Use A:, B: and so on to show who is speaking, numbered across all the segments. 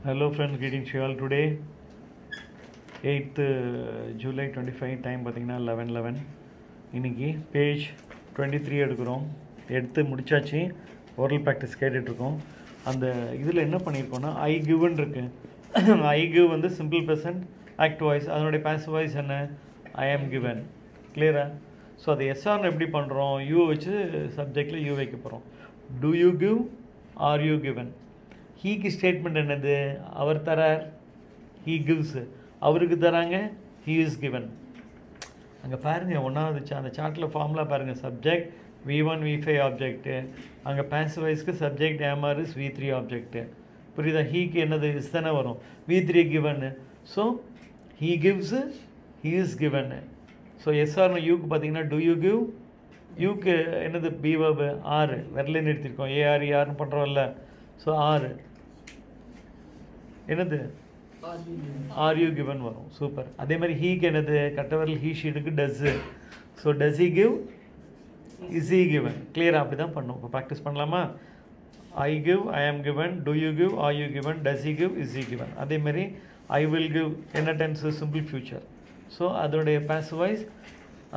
A: Hello friends, greetings you all. Today 8th July 25 time பார்த்தீங்கன்னா 11:11 இன்னைக்கு page 23 எடுக்கிறோம். எடுத்து முடிச்சாச்சு. ஓரல் ப்ராக்டிஸ் கேட்டுட்ருக்கோம். அந்த இதில் என்ன பண்ணியிருக்கோன்னா ஐ கிவ்ன்னு இருக்கு. ஐ கிவ் வந்து சிம்பிள் ப்ரெசன்ட் ஆக்ட் வாய்ஸ். அதனுடைய பாசிவ் வாய்ஸ் என்ன? ஐ ஆம் கிவன். கிளியரா? ஸோ அது எஸ்ஆர்னு எப்படி பண்ணுறோம்? யூ வச்சு சப்ஜெக்டில் யூ வைக்க போகிறோம். Do you give? Are you given? ஹீக்கு ஸ்டேட்மெண்ட் என்னது? அவர் தரார், ஹீ கிவ்ஸ். அவருக்கு தராங்க, ஹீ இஸ் கிவன். அங்கே பாருங்கள், ஒன்றாவது அந்த சார்ட்டில் ஃபார்முலா பாருங்கள். சப்ஜெக்ட் V1 V5 ஆப்ஜெக்ட்டு, அங்கே பாசிவ் வாய்ஸ்க்கு subject AMR is V3 object. புரியுதா? ஹீக்கு என்னது? இஸ் தானே வரும். V3 கிவன்னு. So he gives, he is கிவன்னு. ஸோ எஸ்ஆர்னு யூக்கு பார்த்தீங்கன்னா டு யூ கிவ்? யூக்கு என்னது? பி வர்பு ஆறு விரலே நிறுத்திருக்கோம். ARERன்னு பண்ணுறோம்ல. ஸோ ஆறு என்னது? ஆர் யூ கிவன் வரும். சூப்பர். அதே மாதிரி ஹீக்கு என்னது? கட்டவரல் ஹீ ஷீட்டுக்கு does. So does he give? Is he given. கிளியராக அப்படி தான் பண்ணும். இப்போ ப்ராக்டிஸ் பண்ணலாமா? ஐ கிவ், ஐ ஆம் given. To you give? Are you given? Does he give? Is he given. அதே மாதிரி ஐ வில் கிவ் என்ன டென்ஸு? Simple future. ஸோ அதோடைய பாசிவ் வாய்ஸ்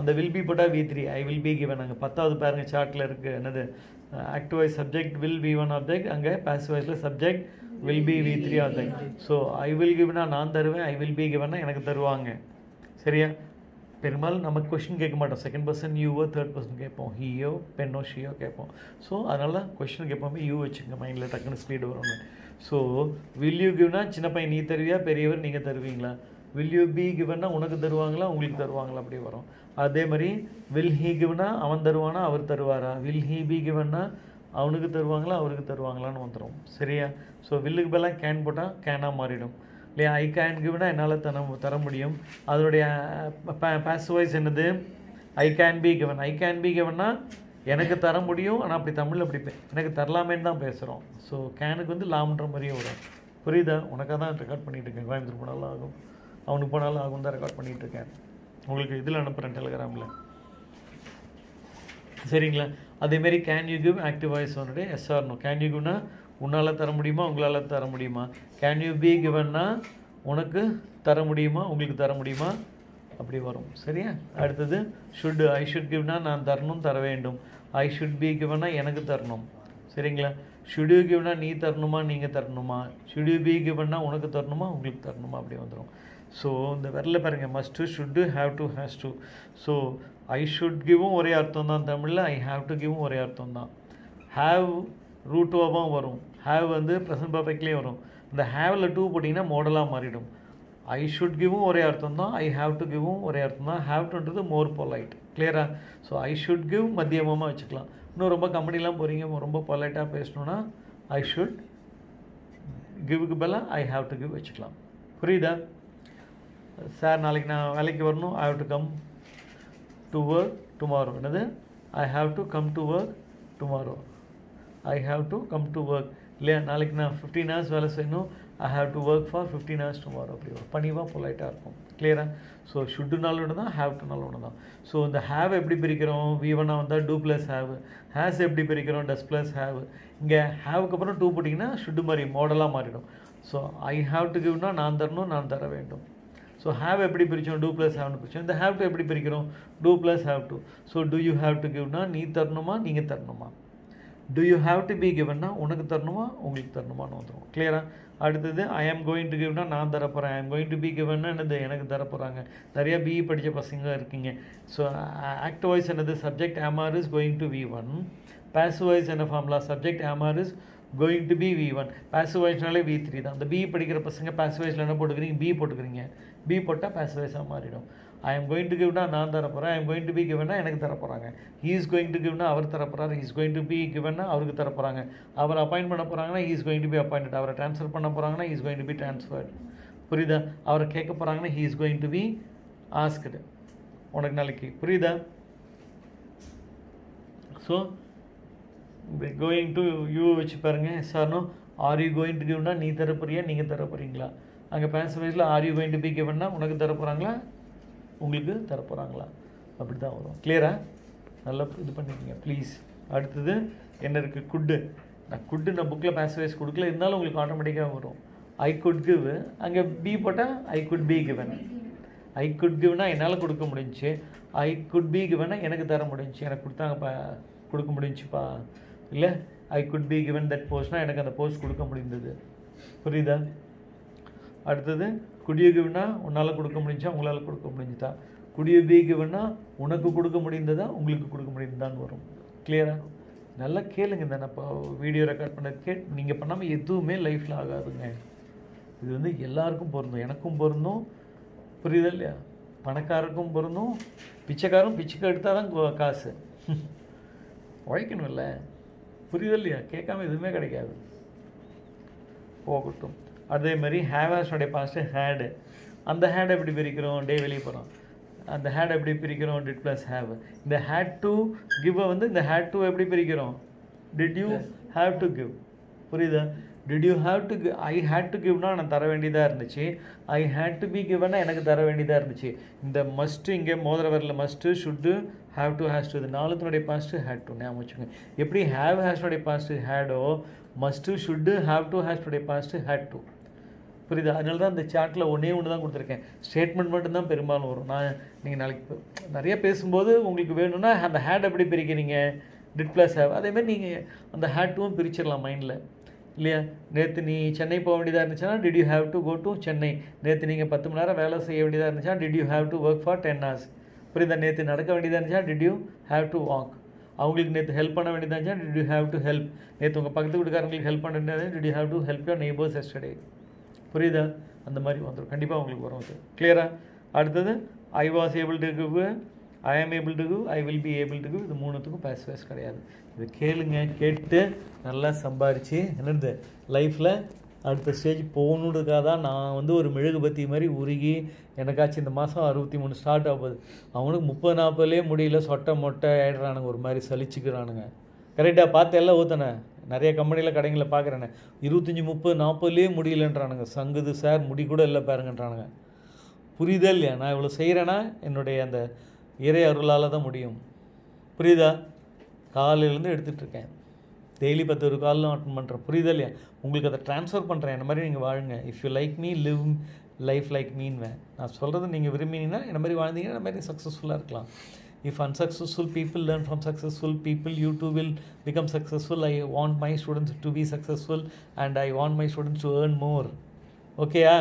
A: அந்த வில் பி போட்டால் V3, I will be given. அங்கே 10வது பாருங்கள் சார்ட்டில் இருக்குது. என்னது? Active voice subject will V1 object, அங்கே பாசிவ் வாய்ஸில் subject will be V3 object. So I will கிவ்னா நான் தருவேன், ஐ வில் பி கிவன்னா எனக்கு தருவாங்க. சரியா? பெரும்பாலும் நமக்கு கொஷின் கேட்க மாட்டோம். செகண்ட் பர்சன் யூவோ, தேர்ட் பர்சன் கேட்போம். ஹீயோ, பென்னோ, ஷீயோ கேட்போம். ஸோ அதனால கொஷின் கேட்போமே யூ வச்சுங்க மைண்டில், டக்குன்னு ஸ்பீடு வரும்னு. ஸோ வில் யூ கிவ்னா சின்ன பையன் நீ தருவியா, பெரியவர் நீங்கள் தருவீங்களா? வில் யூ பி கிவன்னா உனக்கு தருவாங்களா, உங்களுக்கு தருவாங்களா? அப்படி வரும். அதே மாதிரி வில் ஹீ கிவ்னா அவன் தருவானா, அவர் தருவாரா? வில் ஹீ பி கிவன்னா அவனுக்கு தருவாங்களா, அவருக்கு தருவாங்களான்னு வந்துடும். சரியா? ஸோ வில்லுக்கு பதிலாக கேன் போட்டால் கேனாக மாறிடும் இல்லையா? ஐ கேன் கிவ்னா என்னால் தர முடியும். அதனுடைய பாசிவ் வாய்ஸ் என்னது? I can be given. I can be கிவன்னா எனக்கு தர முடியும், ஆனால் அப்படி தமிழில் அப்படி எனக்கு தரலாமேன்னு தான் பேசுகிறோம். ஸோ கேனுக்கு வந்து லாம்ன்ற மாதிரியே வரும். புரியுதா? உனக்காக தான் ரெக்கார்ட் பண்ணிகிட்டு இருக்கேன். கோயம்புத்தூர் போனாலும் ஆகும், அவனுக்கு போனாலும் ஆகும் தான் ரெக்கார்ட் பண்ணிகிட்டு இருக்கேன். உங்களுக்கு இதில் அனுப்புகிறேன், டெலிகிராமில். சரிங்களா? அதேமாரி can you give active voice வந்துட்டு எஸ்ஆர்னோ. கேன் யூ கிவ்னா உன்னால் தர முடியுமா, உங்களால் தர முடியுமா? கேன் யூ பி கிவன்னா உனக்கு தர முடியுமா, உங்களுக்கு தர முடியுமா? அப்படி வரும். சரியா? அடுத்தது ஷுட். ஐ ஷுட் கிவ்னா நான் தரணும், தர வேண்டும். ஐ ஷுட் பி கிவன்னா எனக்கு தரணும். சரிங்களா? ஷுட் யூ கிவ்னா நீ தரணுமா, நீங்கள் தரணுமா? ஷுட் யூ பி கிவன்னா உனக்கு தரணுமா, உங்களுக்கு தரணுமா? அப்படி வந்துடும். ஸோ இந்த வரல பாருங்கள், must, should, have to, has to. So I should கிவும் ஒரே அர்த்தம் தான் தமிழில், ஐ ஹாவ் டு கிவும் ஒரே அர்த்தம் தான். ஹேவ் ரூட் ஓவாக வரும். ஹேவ் வந்து ப்ரெசன்ட் பர்ஃபெக்ட்லேயே வரும். இந்த ஹேவில் டூ போட்டிங்கன்னா மாடலாக மாறிடும். ஐ ஷுட் கிவும் ஒரே அர்த்தம் தான், ஐ ஹாவ் டு கிவும் ஒரே அர்த்தம் தான். ஹேவ் டுன்றது மோர் பொலைட். கிளியரா? ஸோ ஐ ஷுட் கிவ் மத்தியமமாக வச்சுக்கலாம். இன்னும் ரொம்ப கம்பெனிலாம் போகிறீங்க, ரொம்ப பொலைட்டாக பேசணுன்னா ஐ ஷுட் கிவ்க்கு பதிலாக ஐ ஹாவ் டு கிவ் வச்சுக்கலாம். புரியுதா? சார் நாளைக்கு நான் வேலைக்கு வரணும், I have to come to work tomorrow. என்னது? I have to come to work tomorrow. I have to come to work இல்லையா? நாளைக்கு நான் 15 hours வேலை செய்யணும், I have to work for 15 hours tomorrow. அப்படி ஒரு பணிவாக பொலைட்டாக இருக்கும். கிளியரா? ஸோ ஷுட்டுனாலும் ஒன்று தான், ஹேவ் டுனாலும் ஒன்று தான். ஸோ இந்த ஹேவ் எப்படி பிரிக்கிறோம்? V1 வந்தால் டூ ப்ளஸ் ஹேவ். ஹேஸ் எப்படி பிரிக்கிறோம்? டஸ் ப்ளஸ் ஹேவ். இங்கே ஹேவுக்கு அப்புறம் டூ போட்டிங்கன்னா ஷுட்டு மாதிரி மாடலாக மாறிடும். ஸோ ஐ ஹாவ் டு கிவ்னா நான் தரணும், நான் தர வேண்டும். ஸோ ஹேவ் எப்படி பிரித்தோம்? Two plus ஹேவ்னு பிரித்தோம். இந்த ஹேவ் டு எப்படி பிரிக்கிறோம்? Do plus have to. So do you have to கிவ்னா நீ தரணுமா, நீங்கள் தரணுமா? Do you have to be கிவன்னா உனக்கு தரணுமா, உங்களுக்கு தரணுமான்னு வந்துடும். கிளியரா? அடுத்தது ஐ ஆம் கோயிங் டு கிவ்னா நான் தரப்போகிறேன். ஐ ஆம் கோயிங் டு பி கிவன்னா என்னது? எனக்கு தரப்போகிறாங்க. நிறையா பிஇ படித்த பசங்க இருக்கீங்க. ஸோ ஆக்டிவ் வாய்ஸ் என்னது? Subject AMR is going to V1. Passive voice என்ன formula? Subject AMR is going to be V1. Passive வாய்ஸ்னாலே V3 தான். அந்த பி படிக்கிற பசங்க பாசிவ் வாய்ஸில் என்ன போட்டுக்கிறீங்க? பி போட்டுக்கிறீங்க. பி போட்டால் பாசிவ் வாய்ஸாக மாறிடும். ஐ ஆம் கோயிங் டு கிவ்னா நான் தரப்போகிறேன், ஐ ஆம் கோயிங் டு பி கிவன்னா எனக்கு தரப்போகிறாங்க. ஹீ இஸ் கோயிங் டு கிவ்னா அவர் தரப்போகிறார், he is going to be கிவன்னா அவருக்கு தரப்போகிறாங்க. அவர் அப்பாயின்ட் பண்ண போகிறாங்கன்னா he is going to be appointed. அவரை ட்ரான்ஸ்ஃபர் பண்ண போகிறாங்கன்னா he is going to be transferred. புரியுதா? அவரை கேட்க போகிறாங்கன்னா he is going to be asked. உனக்கு நாளைக்கு புரியுதா? ஸோ கோயிங் டு யூ வச்சு பாருங்கள். சார்னோ ஆர் யூ கோயிங் டு கிவ்னா நீ தரப்போறியா, நீங்கள் தரப்போகிறீங்களா? அங்கே பாசிவ் வாய்ஸில் are you going to be கிவன்னா உனக்கு தரப்போகிறாங்களா, உங்களுக்கு தரப்போகிறாங்களா? அப்படி தான் வரும். கிளியரா? நல்லா இது பண்ணிக்கோங்க ப்ளீஸ். அடுத்தது என்ன இருக்குது? குட்டு. நான் புக்கில் பாசிவ் வாய்ஸ் கொடுக்கல, இருந்தாலும் உங்களுக்கு ஆட்டோமேட்டிக்காக வரும். ஐ குட் கிவ், அங்கே பி போட்டால் I could be given. I could கிவ்னா என்னால் கொடுக்க முடிஞ்சிச்சு, ஐ குட் பி கிவனா எனக்கு தர முடிஞ்சிச்சு, எனக்கு கொடுத்தாங்கப்பா கொடுக்க முடிஞ்சுப்பா. இல்லை I could be given that போஸ்ட்னால் எனக்கு அந்த போஸ்ட் கொடுக்க முடிந்தது. புரியுதா? அடுத்தது குட் யூ கிவ்னா உன்னால் கொடுக்க முடிஞ்சா உங்களால் கொடுக்க முடிஞ்சுதா. குட் யூ பி கிவ்னா உனக்கு கொடுக்க முடிந்ததா உங்களுக்கு கொடுக்க முடிந்ததான்னு வரும். கிளியரா? நல்லா கேளுங்க. இந்த நான் இப்போ வீடியோ ரெக்கார்ட் பண்ண நீங்கள் பண்ணாமல் எதுவுமே லைஃப்பில் ஆகாதுங்க. இது வந்து எல்லாருக்கும் பொருந்தும், எனக்கும் பொருந்தும். புரியுதா இல்லையா? பணக்காரருக்கும் பொருந்தும், பிச்சைக்காரும் பிச்சைக்கு எடுத்தால் தான் காசு உழைக்கணும் இல்லை. புரியுதா இல்லையா? கேட்காம எதுவுமே கிடைக்காது. போகட்டும். அதே மாதிரி ஹேவாஸோடைய பாஸ்ட்டு ஹேடு. அந்த ஹேட் எப்படி பிரிக்கிறோம்? டே வெளியே போகிறோம். அந்த ஹேட் எப்படி பிரிக்கிறோம்? Did plus have. இந்த ஹேட் டு கிவ்வை வந்து இந்த ஹேட் டு எப்படி பிரிக்கிறோம்? Did you have to give. புரியுதா? Did you have to give. I had to கிவ்னா நான் தர வேண்டியதாக இருந்துச்சு, ஐ ஹேட் டு பி கிவ்னா எனக்கு தர வேண்டியதாக இருந்துச்சு. இந்த மஸ்ட்டு இங்கே மோதிர வரல, must should have to has to, இது நாலுத்தினுடைய பாஸ்ட்டு ஹேட் டு. ஞாபகம் வச்சுக்கோங்க. எப்படி ஹேவ் ஹேஸ்னுடைய பாஸ்ட்டு ஹேடோ, மஸ்ட்டு ஷுட்டு ஹேவ் டு ஹேஸ்னுடைய பாஸ்ட்டு ஹேட் டு. புரியுதா? அதனால தான் இந்த சார்ட்டில் ஒன்றே தான் கொடுத்துருக்கேன். ஸ்டேட்மெண்ட் மட்டும்தான் பெரும்பாலும் வரும். நீங்கள் நாளைக்கு நிறைய பேசும்போது உங்களுக்கு வேணும்னா அந்த ஹேட் எப்படி பிரிக்கிறீங்க? Did plus have. அதேமாதிரி நீங்கள் அந்த ஹேட் டூவும் பிரிச்சிடலாம் மைண்டில் இல்லையா? நேற்று நீ சென்னை போக வேண்டியதாக இருந்துச்சுன்னா did you have to go to Chennai. நேற்று நீங்கள் 10 மணி நேரம் வேலை செய்ய வேண்டியதாக இருந்துச்சுன்னா did you have to work for 10 hours. புரியுதா? நேற்று நடக்க வேண்டியதாக இருந்துச்சுன்னா did you have to walk. அவங்களுக்கு நேற்று ஹெல்ப் பண்ண வேண்டியதாக இருந்துச்சுன்னா did you have to help. நேற்று உங்கள் பக்கத்து வீட்டுக்காரங்களுக்கு ஹெல்ப் பண்ண வேண்டியது did you have to help your neighbours yesterday. புரியுதா? அந்த மாதிரி வந்துடும், கண்டிப்பாக உங்களுக்கு வரும். அது கிளியரா? அடுத்தது I was able to give, I am able to give, I will be able to give. இது மூணுத்துக்கும் பேஸ் கிடையாது. இது கேளுங்க, கேட்டு நல்லா சம்பாரித்து என்னது லைஃப்பில் அடுத்த ஸ்டேஜ் போகணுன்றதுக்காக தான் நான் வந்து ஒரு மெழுகுபத்தி மாதிரி உருகி எனக்காச்சும் இந்த மாதம் 63 ஸ்டார்ட் ஆகுது. அவனுக்கு 30-40லே முடியல, சொட்டை மொட்டை ஆகிடுறானுங்க, ஒரு மாதிரி சலிச்சுக்கிறானுங்க. கரெக்டாக பார்த்து எல்லாம் ஊற்றினே நிறைய கம்பெனியில் கடைங்களில் பார்க்குறேன்னு 25-30-40லே முடியலன்றானுங்க. சங்குது சார், முடி கூட இல்லை பாருங்கன்றானுங்க. புரியுதா இல்லையா? நான் இவ்வளோ செய்கிறேன்னா என்னுடைய அந்த இறை அருளால் தான் முடியும். புரியுதா? காலையிலேருந்து எடுத்துகிட்ருக்கேன், டெய்லி 10 கால்லாம் அட்டன் பண்ணுறேன். புரியுதா இல்லையா? உங்களுக்கு அதை ட்ரான்ஸ்ஃபர் பண்ணுறேன். என்ன மாதிரி நீங்கள் வாழுங்க. If you like me live life like மீன்வேன். நான் சொல்கிறது நீங்கள் விரும்பினீங்கன்னா என்ன மாதிரி வாழ்ந்தீங்கன்னா என்ன மாதிரி சக்ஸஸ்ஃபுல்லாக இருக்கலாம். If unsuccessful people learn from successful people, you too will become successful. I want my students to be successful and I want my students to earn more. ஓகேயா?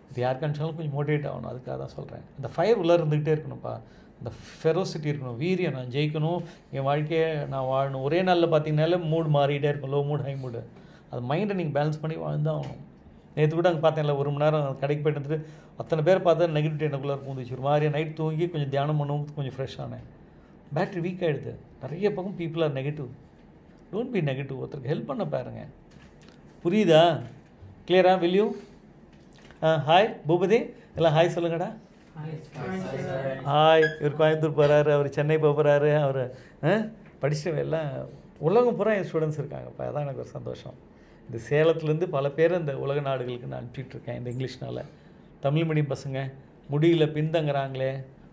A: இது யாருக்கு அனுப்பிச்சாலும் கொஞ்சம் மோட்டிவேட் ஆகணும். அதுக்காக தான் சொல்கிறேன். அந்த ஃபயர் உள்ளே இருந்துக்கிட்டே இருக்கணும்ப்பா. அந்த ஃபெரோசிட்டி இருக்கணும், வீரியம். நான் ஜெயிக்கணும், என் வாழ்க்கையை நான் வாழணும். ஒரே நாளில் பார்த்தீங்கன்னாலே மூடு மாறிகிட்டே இருக்கும், லோ மூட் ஹை மூடு. அது மைண்டை நீங்கள் பேலன்ஸ் பண்ணி வாழ்ந்தான் ஆகணும். நேற்று கூட அங்கே பார்த்தேன்ல, 1 மணி நேரம் கடைக்கு போய்ட்டு வந்துட்டு அத்தனை பேர் பார்த்தா நெகட்டிவிட்டி எனக்குள்ளே பூந்துச்சு. ஒரு மாதிரி நைட் தூங்கி கொஞ்சம் தியானம் பண்ணவும் கொஞ்சம் ஃப்ரெஷ் ஆனேன். பேட்ரி வீக் ஆகிடுது. நிறைய பக்கம் people are negative. Don't be negative. ஒருத்தருக்கு ஹெல்ப் பண்ண பாருங்க. புரியுதா? கிளியரா? வில்யூ? ஹாய் பூபதி, எல்லாம் ஹாய் சொல்லுங்கடா. ஹாய். இவர் கோயம்புத்தூர் போகிறாரு, அவர் சென்னை போகிறாரு, அவர் படிச்சுட்டு எல்லாம் உலகம் பூரா என் ஸ்டூடெண்ட்ஸ் இருக்காங்கப்பா. அதான் எனக்கு ஒரு சந்தோஷம். இந்த சேலத்துலேருந்து பல பேர் இந்த உலக நாடுகளுக்கு நான் அனுப்பிச்சிட்ருக்கேன் இந்த இங்கிலீஷ்னால். தமிழ் மீடியம் பசங்க முடியல, பின்தங்குறாங்களே.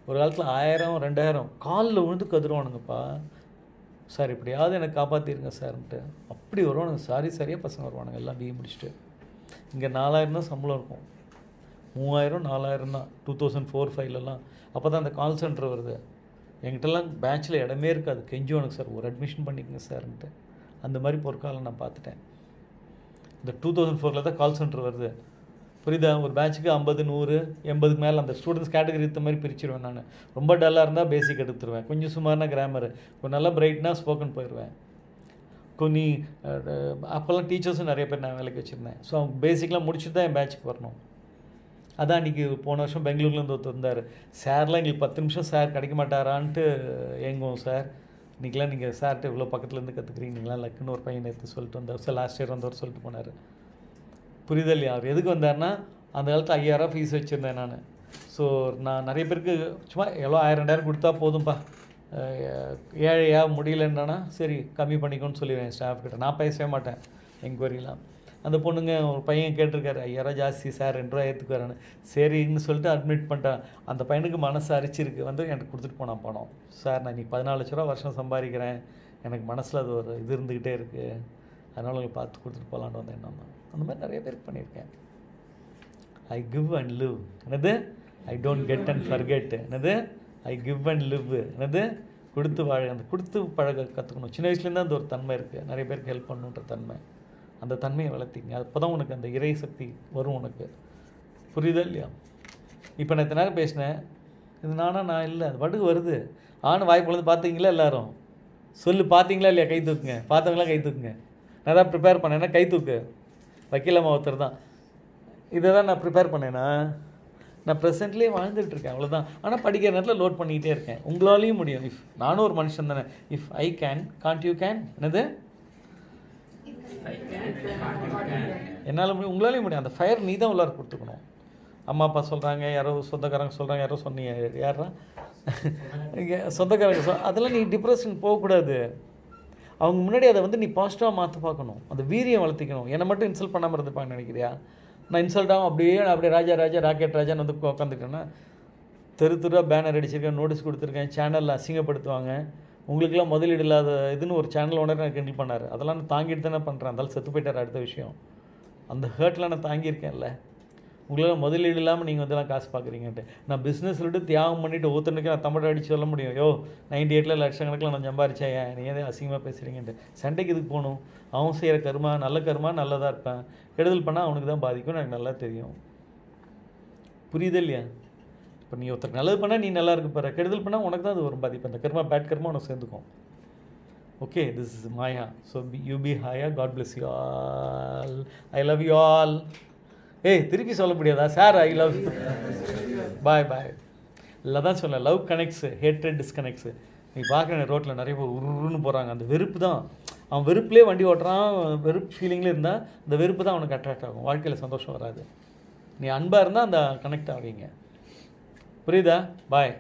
A: ஒரு காலத்தில் 1000-2000 காலில் விழுந்து கதிருவானுங்கப்பா. சார் எப்படியாவது எனக்கு காப்பாற்றிருங்க சார்ன்ட்டு அப்படி வருவானுங்க. சரியாக பசங்க வருவானுங்க, எல்லாம் பிஏ முடிச்சுட்டு. இங்கே 4000 தான் சம்பளம் இருக்கும், 3000-4000 தான் 2004-05 அப்போ தான் அந்த கால் சென்டர் வருது. என்கிட்டலாம் பேட்சில் இடமே இருக்காது, கெஞ்சுவானுங்க சார் ஒரு அட்மிஷன் பண்ணிக்கங்க சார்ன்ட்டு. அந்த மாதிரி பொற்காலம் நான் பார்த்துட்டேன். இந்த 2004 தான் கால் சென்டர் வருது. புரியுதா? ஒரு பேட்சுக்கு 50, 100, 80க்கு மேலே அந்த ஸ்டூடெண்ட்ஸ் கேட்டகரி இருந்த மாதிரி பிரிச்சிருவேன் நான். ரொம்ப டல்லாக இருந்தால் பேசிக் எடுத்துருவேன், கொஞ்சம் சுமார்னா கிராமரு, கொஞ்சம் நல்லா பிரைட்னா ஸ்போக்கன் போயிடுவேன். கொஞ்சம் அப்போல்லாம் டீச்சர்ஸும் நிறைய பேர் நான் வேலைக்கு வச்சுருந்தேன். ஸோ அவங்க பேசிக்லாம் முடிச்சுட்டு தான் என் பேட்சுக்கு வரணும். அதான் இன்றைக்கி போன வருஷம் பெங்களூர்லேருந்து ஒருத்தர் இருந்தார். சார்லாம் எங்களுக்கு 10 நிமிஷம் சார் கிடைக்க மாட்டாரான்ட்டு ஏங்குவோம் சார். இன்றைக்கெலாம் நீங்கள் சார்கிட்ட இவ்வளோ பக்கத்துலேருந்து கற்றுக்குறீங்களா லக்குன்னு ஒரு பையன் எடுத்து சொல்லிட்டு வந்தார் சார். லாஸ்ட் இயர் வந்தவர் சொல்லிட்டு போனார். புரியுதா இல்லையா? அவர் எதுக்கு வந்தார்னா, அந்த காலத்தில் 5000 ஃபீஸ் வச்சுருந்தேன் நான். ஸோ நான் நிறைய பேருக்கு சும்மா எவ்வளோ 1000-2000 கொடுத்தா போதும்ப்பா, ஏழையா முடியலன்னா சரி கம்மி பண்ணிக்கோன்னு சொல்லிடுவேன் ஸ்டாஃப்கிட்ட. நான் பேசவே மாட்டேன் என்கொயரிலாம். அந்த பொண்ணுங்க ஒரு பையன் கேட்டிருக்காரு 5000 ஜாஸ்தி சார் 2 ரூபா ஏற்றுக்குறான்னு. சரின்னு சொல்லிட்டு அட்மிட் பண்ணிட்டேன். அந்த பையனுக்கு மனசு அரிச்சிருக்கு, வந்து எனக்கு கொடுத்துட்டு போனான் பணம். சார் நான் இன்றைக்கி 14 லட்ச ரூபா வருஷம் சம்பாதிக்கிறேன், எனக்கு மனசில் அது ஒரு இது இருந்துக்கிட்டே இருக்குது, அதனால் உங்களுக்கு பார்த்து கொடுத்துட்டு போகலான்னு வந்த எண்ணம் தான். அந்த மாதிரி நிறைய பேருக்கு பண்ணியிருக்கேன். I give and live. என்னது? I don't get and forget. என்னது? I give and live. என்னது? கொடுத்து வாழ, அந்த கொடுத்து பழக கற்றுக்கணும். சின்ன வயசுலேருந்து அந்த ஒரு தன்மை இருக்குது, நிறைய பேருக்கு ஹெல்ப் பண்ணுன்ற தன்மை. அந்த தன்மையை வளர்த்திங்க, அப்போ தான் உனக்கு அந்த இறை சக்தி வரும் உனக்கு. புரியுதா இல்லையா? இப்போ நான் இத்தனை நேரம் பேசினேன், இது நான் இல்லை, அது பாட்டுக்கு வருது. வாய் பொழுது பார்த்தீங்களா எல்லோரும்? சொல்லு, பார்த்தீங்களா இல்லையா? கை தூக்குங்க. பார்த்தவங்களாம் கை தூக்குங்க. நான் தான் ப்ரிப்பேர் பண்ணேன்னா கை தூக்கு. வக்கீலம்மா ஒருத்தர் தான் இதை தான் நான் ப்ரிப்பேர் பண்ணேன்னா, நான் ப்ரெசென்ட்லேயே வாழ்ந்துட்டுருக்கேன், அவ்வளோதான். ஆனால் படிக்கிற நேரத்தில் லோட் பண்ணிக்கிட்டே இருக்கேன். உங்களாலேயும் முடியும். இஃப் நானும் ஒரு மனுஷன் தானே. If I can, Gantt you can? என்னது? என்னால் முடியும், உங்களாலேயும் முடியும். அந்த ஃபயர் நீ தான் உள்ளார கொடுத்துக்கணும். அம்மா அப்பா சொல்கிறாங்க, யாரோ சொந்தக்காரங்க சொல்கிறாங்க, யாரோ சொன்னீங்க, யாரா சொந்தக்காரங்க அதெல்லாம் நீ டிப்ரெஷன் போகக்கூடாது. அவங்க முன்னாடி அதை வந்து நீ பாசிட்டிவாக மாற்ற பார்க்கணும். அந்த வீரியம் வளர்த்திக்கணும். என்னை மட்டும் இன்சல்ட் பண்ணாமல் இருந்துப்பாங்க நினைக்கிறியா? நான் இன்சல்ட்டாகவும் அப்படியே ராஜா ராக்கெட் ராஜான்னு வந்து உட்காந்துட்டேன்னா, தெருவாக பேனர் அடிச்சிருக்கேன், நோட்டீஸ் கொடுத்துருக்கேன், சேனலில் அசிங்கப்படுத்துவாங்க. உங்களுக்கெல்லாம் முதலீடு இல்லாத இதுன்னு ஒரு சேனல் ஓனர் எனக்கு கிண்டல் பண்ணார். அதெல்லாம் நான் தாங்கிட்டு தானே பண்ணுறேன். அதெல்லாம் செத்து போயிட்டார். அடுத்த விஷயம், அந்த ஹர்ட்டில் நான் தாங்கியிருக்கேன்ல. உங்களால் முதலீடு இல்லாமல் நீங்கள் வந்துலாம் காசு பார்க்குறீங்கன்ட்டு. நான் பிஸ்னஸ் விட்டு தியாகம் பண்ணிவிட்டு ஒருத்தனுக்கு நான் தமிழ் அடித்து சொல்ல முடியும். 98 லட்சக்கணக்கில் நான் சம்பாரிச்சேன், நீங்கள் எதே அசிங்கமாக பேசுகிறீங்கன்ட்டு. சண்டைக்கு இதுக்கு போகணும். அவன் செய்கிற கர்மா நல்லதாக இருப்பேன். கெடுதல் பண்ணால் அவனுக்கு தான் பாதிக்கும், எனக்கு நல்லா தெரியும். புரியுது இல்லையா? இப்போ நீ ஒருத்தருக்கு நல்லது பண்ணால் நீ நல்லா இருக்க போகிற, கெடுதல் பண்ணால் உனக்கு தான் அது ஒரு பாதிப்பு. அந்த கர்மா, பேட் கர்மா உனக்கு சேர்ந்துக்கும். Okay, this is maya. So you be ஹாயா. God bless you all. I love you all. திருப்பி சொல்ல முடியாதா sir? I love you. Bye. இல்லை தான் சொல்ல, லவ் கனெக்ட்ஸ், ஹேட்ரட் டிஸ்கனெக்ட்ஸு. நீ பார்க்குற ரோட்டில் நிறைய பேர் உருன்னு போகிறாங்க. அந்த வெறுப்பு தான், அவன் வெறுப்புலேயே வண்டி ஓட்டுறான். வெறுப்பு ஃபீலிங்லேயே இருந்தால் அந்த வெறுப்பு தான் அவனுக்கு அட்ராக்ட் ஆகும். வாழ்க்கையில் சந்தோஷம் வராது. நீ அன்பாக இருந்தால் அந்த கனெக்ட் ஆவீங்க. புரியுதா? பாய்.